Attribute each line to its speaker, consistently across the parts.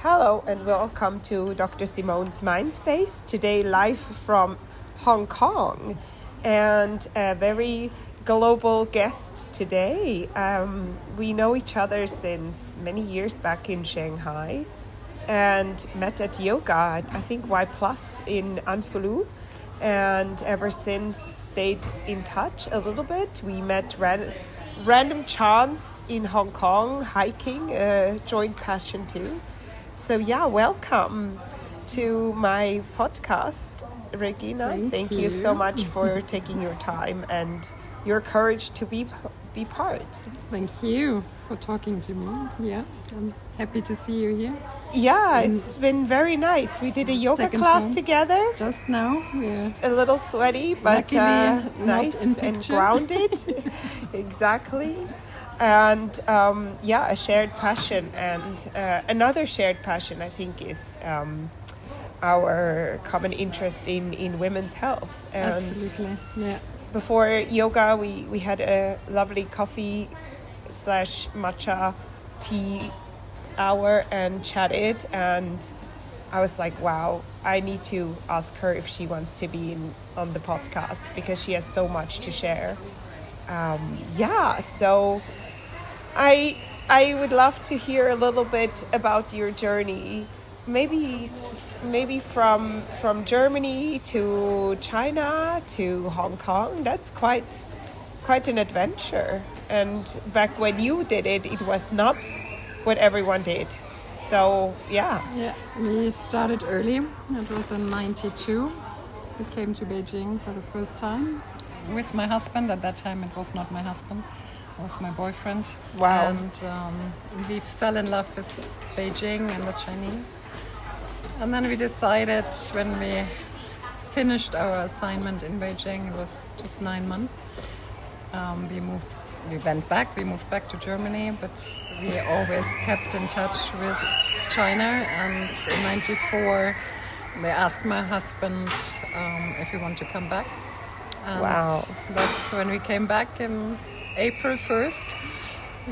Speaker 1: Hello and welcome to Dr. Simone's Mindspace. Today live from Hong Kong and a very global guest today. We know each other since many years back in Shanghai and met at yoga, I think Y Plus in Anfulu, and ever since stayed in touch a little bit. We met random chance in Hong Kong, hiking, a joint passion too. So welcome to my podcast, Regina. Thank you so much for taking your time and your courage to be part.
Speaker 2: Thank you for talking to me. Yeah, I'm happy to see you here.
Speaker 1: Yeah, it's been very nice. We did a yoga class together.
Speaker 2: Just now. Yeah.
Speaker 1: A little sweaty, but nice and grounded. Exactly. And a shared passion. And another shared passion, I think, is our common interest in women's health. And
Speaker 2: absolutely, yeah.
Speaker 1: Before yoga, we had a lovely coffee/matcha tea hour and chatted. And I was like, wow, I need to ask her if she wants to be on the podcast because she has so much to share. So I would love to hear a little bit about your journey, maybe from Germany to China to Hong Kong. That's quite an adventure. And back when you did it, it was not what everyone did. So
Speaker 2: yeah, we started early. It was in '92. We came to Beijing for the first time with my husband. At that time, it was not my husband. Was my boyfriend.
Speaker 1: Wow.
Speaker 2: And we fell in love with Beijing and the Chinese. And then we decided when we finished our assignment in Beijing, it was just 9 months, we moved back to Germany, but we always kept in touch with China. And in '94, they asked my husband if he wanted to come back. And
Speaker 1: wow.
Speaker 2: That's when we came back in April 1st,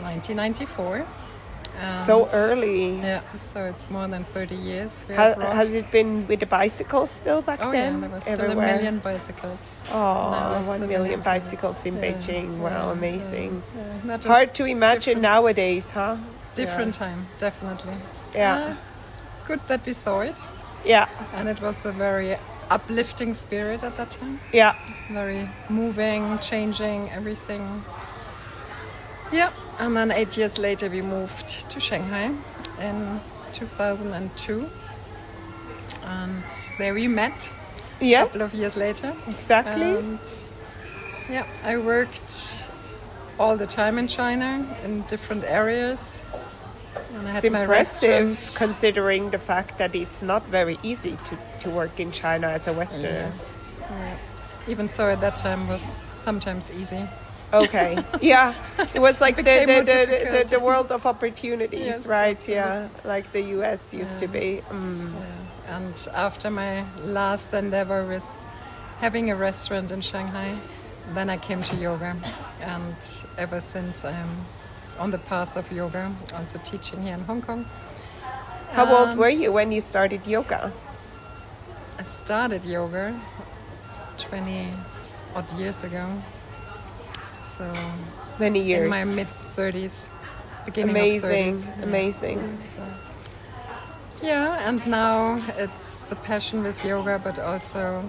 Speaker 2: 1994.
Speaker 1: So early.
Speaker 2: Yeah, so it's more than 30 years.
Speaker 1: Has it been with the bicycles still back then?
Speaker 2: Yeah, there were still
Speaker 1: everywhere?
Speaker 2: 1 million bicycles.
Speaker 1: Oh, 1 million bicycles in Beijing. Wow, amazing.
Speaker 2: Yeah.
Speaker 1: Hard to imagine nowadays, huh?
Speaker 2: Different time, definitely.
Speaker 1: Yeah.
Speaker 2: Good that we saw it.
Speaker 1: Yeah.
Speaker 2: And it was a very uplifting spirit at that time.
Speaker 1: Yeah.
Speaker 2: Very moving, changing everything. Yeah, and then 8 years later we moved to Shanghai in 2002. And there we met a couple of years later.
Speaker 1: Exactly.
Speaker 2: And I worked all the time in China in different areas. And I had
Speaker 1: it's
Speaker 2: my
Speaker 1: impressive
Speaker 2: restaurant.
Speaker 1: Considering the fact that it's not very easy to work in China as a Westerner.
Speaker 2: Yeah. Even so, at that time was sometimes easy.
Speaker 1: Okay. Yeah. It was like the world of opportunities,
Speaker 2: yes,
Speaker 1: right?
Speaker 2: absolutely.
Speaker 1: Yeah. Like the US used to be.
Speaker 2: Yeah. And after my last endeavor with having a restaurant in Shanghai, then I came to yoga. And ever since I'm on the path of yoga, also teaching here in Hong Kong.
Speaker 1: How old were you when you started yoga?
Speaker 2: I started yoga 20 odd years ago. So
Speaker 1: many years.
Speaker 2: In my mid-30s, beginning of 30s.
Speaker 1: Amazing.
Speaker 2: So, and now it's the passion with yoga, but also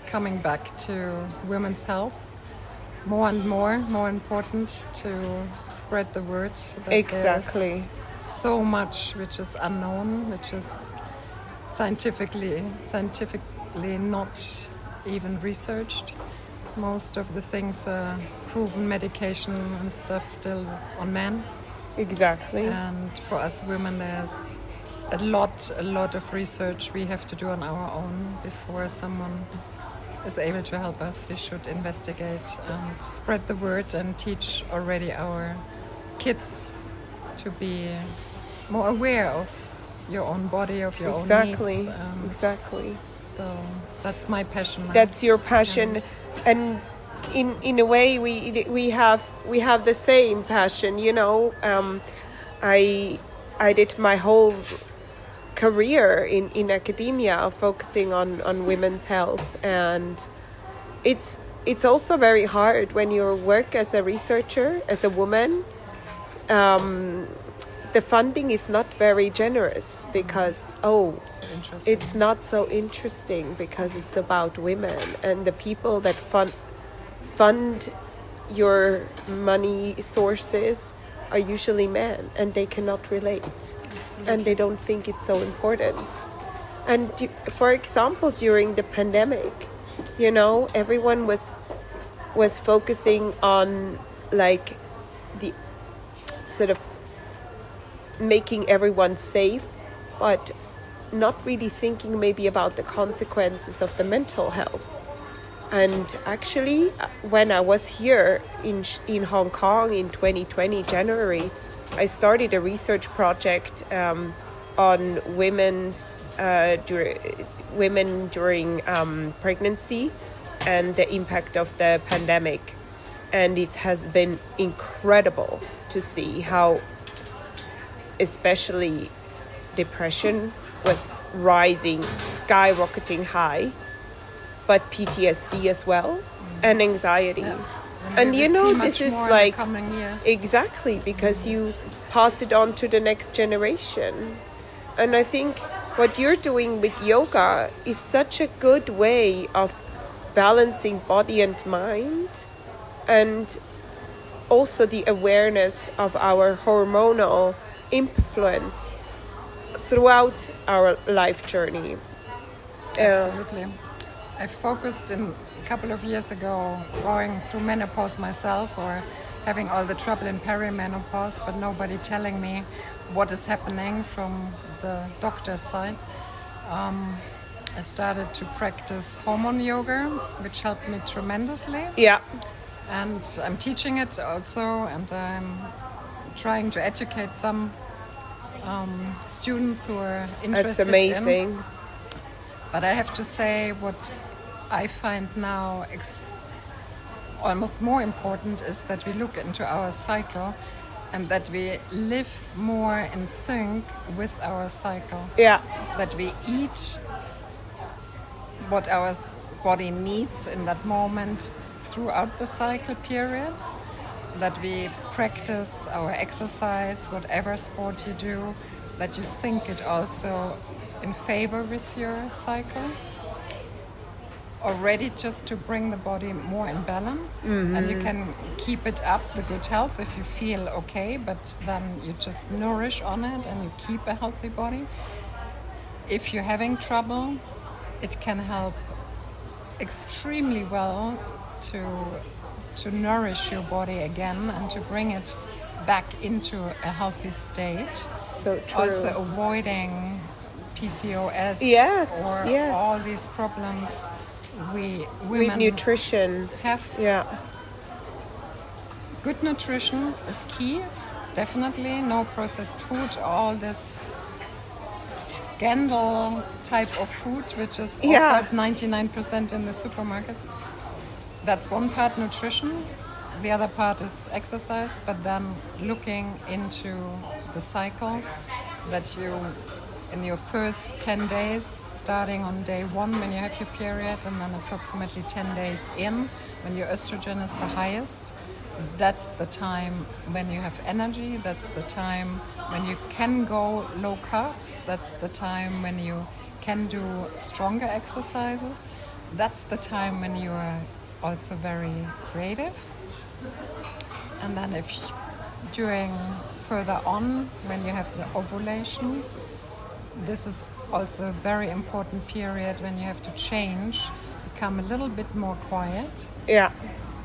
Speaker 2: coming back to women's health. More and more important to spread the word.
Speaker 1: Exactly.
Speaker 2: So much which is unknown, which is scientifically not even researched. Most of the things are proven medication and stuff still on men.
Speaker 1: Exactly.
Speaker 2: And for us women, there's a lot of research we have to do on our own before someone is able to help us. We should investigate and spread the word and teach already our kids to be more aware of your own body, of your own needs.
Speaker 1: Exactly.
Speaker 2: So that's my passion now.
Speaker 1: That's your passion. And in a way we have the same passion, I did my whole career in academia focusing on women's health, and it's also very hard when you work as a researcher, as a woman. The funding is not very generous because it's not so interesting because it's about women, and the people that fund your money sources are usually men, and they cannot relate. Absolutely. And they don't think it's so important. And for example, during the pandemic, everyone was focusing on like the sort of making everyone safe, but not really thinking maybe about the consequences of the mental health. And actually, when I was here in Hong Kong in 2020, January, I started a research project on women during pregnancy and the impact of the pandemic. And it has been incredible to see how especially depression was rising, skyrocketing high, but PTSD as well, and anxiety.
Speaker 2: Yeah.
Speaker 1: And
Speaker 2: this
Speaker 1: is
Speaker 2: like coming years.
Speaker 1: Exactly, because you pass it on to the next generation. And I think what you're doing with yoga is such a good way of balancing body and mind, and also the awareness of our hormonal influence throughout our life journey.
Speaker 2: Absolutely. I focused a couple of years ago going through menopause myself, or having all the trouble in perimenopause, but nobody telling me what is happening from the doctor's side. I started to practice hormone yoga, which helped me tremendously.
Speaker 1: Yeah.
Speaker 2: And I'm teaching it also, and I'm trying to educate some students who are interested.
Speaker 1: That's amazing.
Speaker 2: But I have to say, what I find now almost more important is that we look into our cycle, and that we live more in sync with our cycle.
Speaker 1: Yeah.
Speaker 2: That we eat what our body needs in that moment throughout the cycle periods. That we practice our exercise, whatever sport you do, that you sync it also in favor with your cycle. Already just to bring the body more in balance. Mm-hmm. And you can keep it up, the good health, if you feel okay, but then you just nourish on it and you keep a healthy body. If you're having trouble, it can help extremely well to nourish your body again and to bring it back into a healthy state.
Speaker 1: So true.
Speaker 2: Also avoiding PCOS
Speaker 1: or
Speaker 2: all these problems we women
Speaker 1: with nutrition
Speaker 2: have.
Speaker 1: Yeah.
Speaker 2: Good nutrition is key, definitely. No processed food, all this scandal type of food which is offered 99% in the supermarkets. That's one part, nutrition. The other part is exercise, but then looking into the cycle, that you, in your first 10 days, starting on day 1 when you have your period, and then approximately 10 days in, when your estrogen is the highest, that's the time when you have energy, that's the time when you can go low carbs, that's the time when you can do stronger exercises, that's the time when you are also very creative. And then if during further on, when you have the ovulation, this is also a very important period when you have to change, become a little bit more quiet.
Speaker 1: Yeah.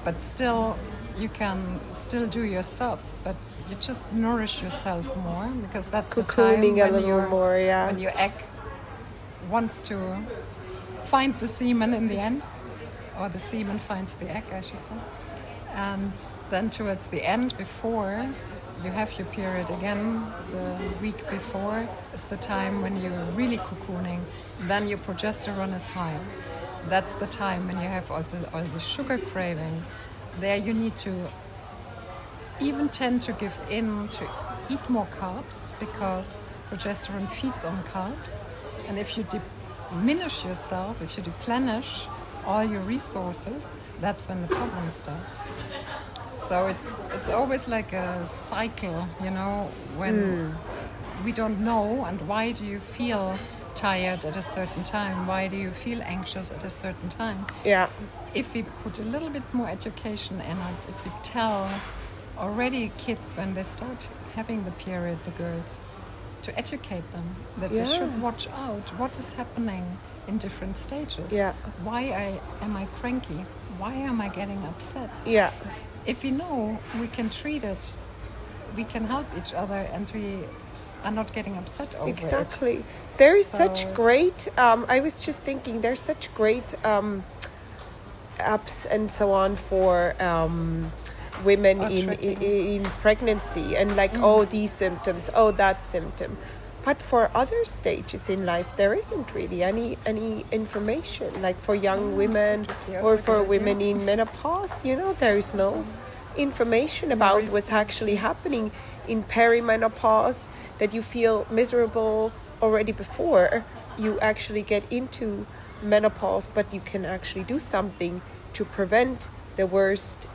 Speaker 2: But still, you can still do your stuff, but you just nourish yourself more, because that's the time when your egg wants to find the semen in the end, or the semen finds the egg, I should say. And then towards the end, before you have your period again, the week before is the time when you're really cocooning. Then your progesterone is high. That's the time when you have also all the sugar cravings. There you need to even tend to give in to eat more carbs, because progesterone feeds on carbs, and if you diminish yourself, if you deplenish all your resources, that's when the problem starts. So it's always like a cycle, when we don't know. And why do you feel tired at a certain time? Why do you feel anxious at a certain time?
Speaker 1: Yeah.
Speaker 2: If we put a little bit more education in it, if we tell already kids when they start having the period, the girls, to educate them that they should watch out what is happening in different stages.
Speaker 1: Yeah.
Speaker 2: Why am I cranky? Why am I getting upset?
Speaker 1: Yeah.
Speaker 2: If we know, we can treat it, we can help each other, and we are not getting upset over it.
Speaker 1: Exactly. There is
Speaker 2: So
Speaker 1: such great, I was just thinking, there's such great apps and so on for women in pregnancy, and like, oh, these symptoms, oh, that symptom. But for other stages in life, there isn't really any information. Like for young women or for women in menopause, there is no information about what's actually happening in perimenopause, that you feel miserable already before you actually get into menopause, but you can actually do something to prevent the worst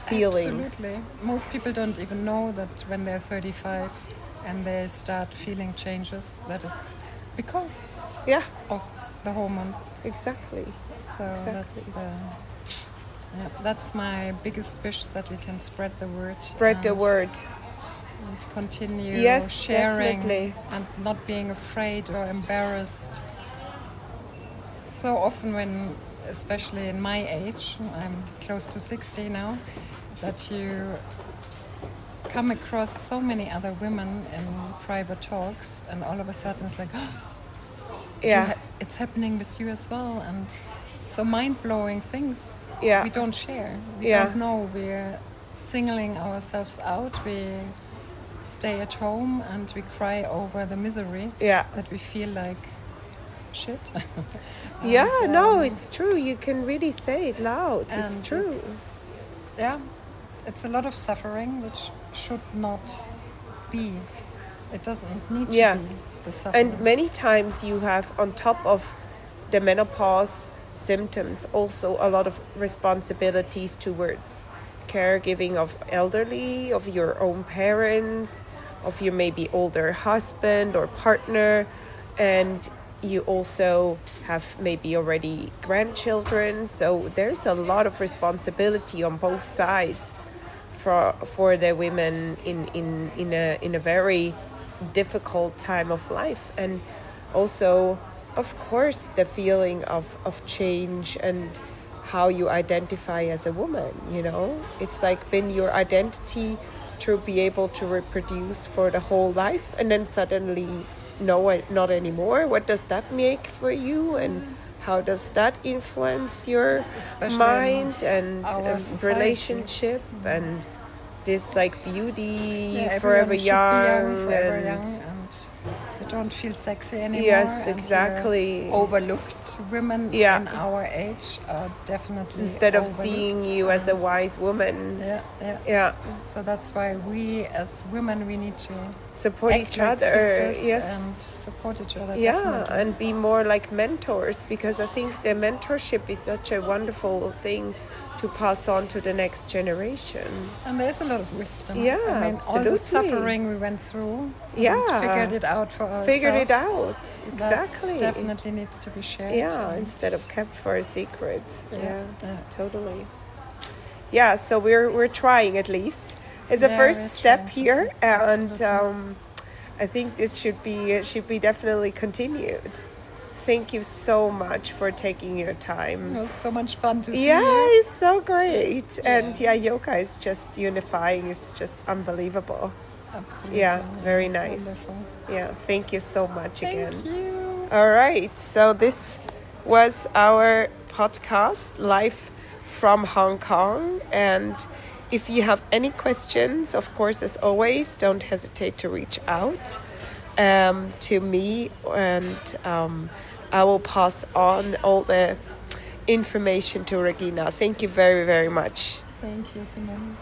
Speaker 1: feelings.
Speaker 2: Absolutely. Most people don't even know that when they're 35 and they start feeling changes, that it's because of the hormones.
Speaker 1: Exactly.
Speaker 2: So that's my biggest wish, that we can spread the word. And continue sharing,
Speaker 1: definitely.
Speaker 2: And not being afraid or embarrassed. So often when, especially in my age, I'm close to 60 now, that you come across so many other women in private talks, and all of a sudden it's like, it's happening with you as well. And so mind-blowing things we don't share. We don't know. We're singling ourselves out. We stay at home and we cry over the misery that we feel like shit.
Speaker 1: It's true. You can really say it loud. It's true.
Speaker 2: It's a lot of suffering which should not be. It doesn't need to be the suffering.
Speaker 1: And many times you have, on top of the menopause symptoms, also a lot of responsibilities towards caregiving of elderly, of your own parents, of your maybe older husband or partner, and you also have maybe already grandchildren. So there's a lot of responsibility on both sides for the women in a very difficult time of life. And also, of course, the feeling of change and how you identify as a woman, it's like been your identity to be able to reproduce for the whole life, and then suddenly no, not anymore. What does that make for you, and how does that influence your mind and relationship and this like beauty, forever young,
Speaker 2: and you don't feel sexy anymore.
Speaker 1: Yes, exactly.
Speaker 2: Overlooked. Women in our age are definitely
Speaker 1: instead of seeing you as a wise woman.
Speaker 2: So that's why we as women, we need to
Speaker 1: support each other.
Speaker 2: And support each other. Definitely.
Speaker 1: And be more like mentors, because I think the mentorship is such a wonderful thing to pass on to the next generation.
Speaker 2: And there's a lot of wisdom.
Speaker 1: Absolutely.
Speaker 2: All the suffering we went through, figured it out for ourselves.
Speaker 1: Exactly.
Speaker 2: That definitely needs to be shared.
Speaker 1: Instead of kept for a secret. Totally. So we're trying, at least. It's a first step here, and I think this should be definitely continued. Thank you so much for taking your time.
Speaker 2: It was so much fun to see you.
Speaker 1: It's so great. And yoga is just unifying. It's just unbelievable.
Speaker 2: Absolutely.
Speaker 1: Very nice.
Speaker 2: Wonderful.
Speaker 1: Thank you so much again.
Speaker 2: Thank you.
Speaker 1: All right. So this was our podcast, live from Hong Kong. And if you have any questions, of course, as always, don't hesitate to reach out to me, and I will pass on all the information to Regina. Thank you very, very much.
Speaker 2: Thank you, Simone.